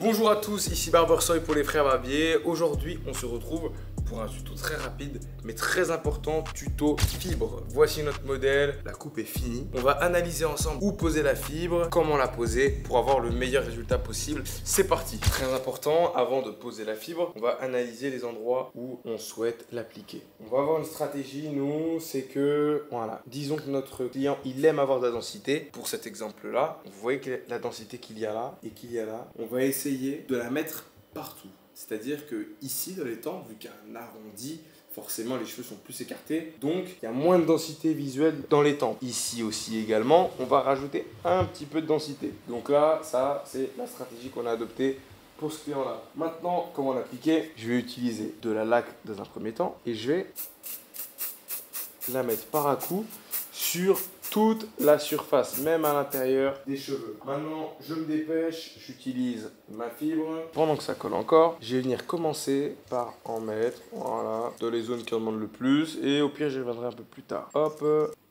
Bonjour à tous, ici Barbersoy pour les frères barbiers. Aujourd'hui, on se retrouve pour un tuto très rapide mais très important, tuto fibre. Voici notre modèle, la coupe est finie. On va analyser ensemble où poser la fibre, comment la poser pour avoir le meilleur résultat possible. C'est parti. Très important, avant de poser la fibre, on va analyser les endroits où on souhaite l'appliquer. On va avoir une stratégie, nous, c'est que, voilà, disons que notre client, il aime avoir de la densité. Pour cet exemple-là, vous voyez que la densité qu'il y a là et qu'il y a là, on va essayer de la mettre partout. C'est-à-dire que ici, dans les tempes, vu qu'il y a un arrondi, forcément les cheveux sont plus écartés, donc il y a moins de densité visuelle dans les tempes. Ici aussi également, on va rajouter un petit peu de densité. Donc là, ça, c'est la stratégie qu'on a adoptée pour ce client-là. Maintenant, comment l'appliquer? Je vais utiliser de la laque dans un premier temps et je vais la mettre par à coup sur toute la surface, même à l'intérieur des cheveux. Maintenant, je me dépêche, j'utilise ma fibre. Pendant que ça colle encore, je vais venir commencer par en mettre, voilà, dans les zones qui en demandent le plus. Et au pire, je reviendrai un peu plus tard. Hop,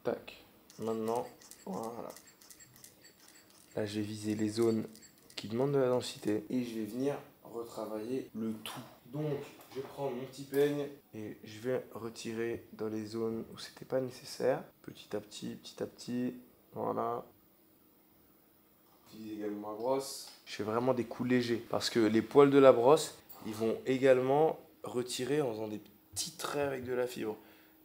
tac. Maintenant, voilà. Là, je vais viser les zones qui demandent de la densité. Et je vais venir retravailler le tout. Donc, je vais prendre mon petit peigne et je vais retirer dans les zones où c'était pas nécessaire. Petit à petit, voilà. J'utilise également ma brosse. Je fais vraiment des coups légers parce que les poils de la brosse, ils vont également retirer en faisant des petits traits avec de la fibre.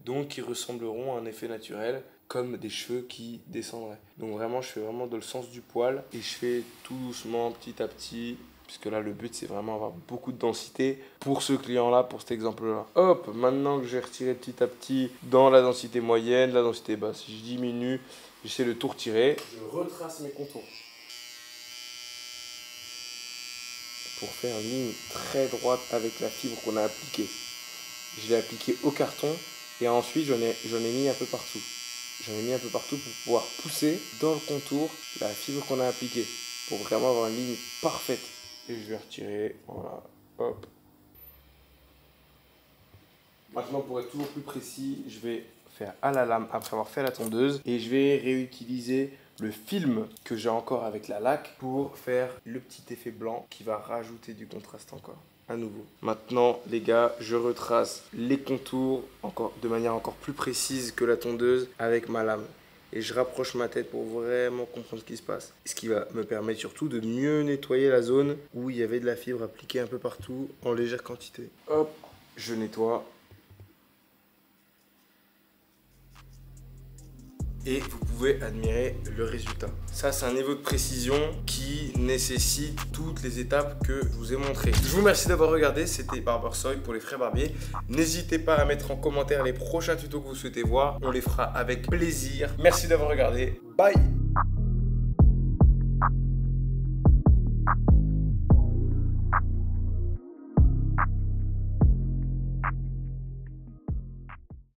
Donc, ils ressembleront à un effet naturel comme des cheveux qui descendraient. Donc vraiment, je fais vraiment dans le sens du poil et je fais tout doucement, petit à petit. Puisque là, le but, c'est vraiment avoir beaucoup de densité pour ce client-là, pour cet exemple-là. Hop, maintenant que j'ai retiré petit à petit dans la densité moyenne, la densité basse, je diminue, j'essaie de tout retirer. Je retrace mes contours pour faire une ligne très droite avec la fibre qu'on a appliquée. Je l'ai appliquée au carton et ensuite, j'en ai mis un peu partout. J'en ai mis un peu partout pour pouvoir pousser dans le contour la fibre qu'on a appliquée pour vraiment avoir une ligne parfaite. Et je vais retirer, voilà, hop. Maintenant, pour être toujours plus précis, je vais faire à la lame après avoir fait la tondeuse. Et je vais réutiliser le film que j'ai encore avec la laque pour faire le petit effet blanc qui va rajouter du contraste encore, à nouveau. Maintenant, les gars, je retrace les contours de manière encore plus précise que la tondeuse avec ma lame. Et je rapproche ma tête pour vraiment comprendre ce qui se passe. Ce qui va me permettre surtout de mieux nettoyer la zone où il y avait de la fibre appliquée un peu partout en légère quantité. Hop, je nettoie. Et vous pouvez admirer le résultat. Ça, c'est un niveau de précision qui nécessite toutes les étapes que je vous ai montrées. Je vous remercie d'avoir regardé, c'était Barbersoy pour les frères barbiers. N'hésitez pas à mettre en commentaire les prochains tutos que vous souhaitez voir, on les fera avec plaisir. Merci d'avoir regardé, bye!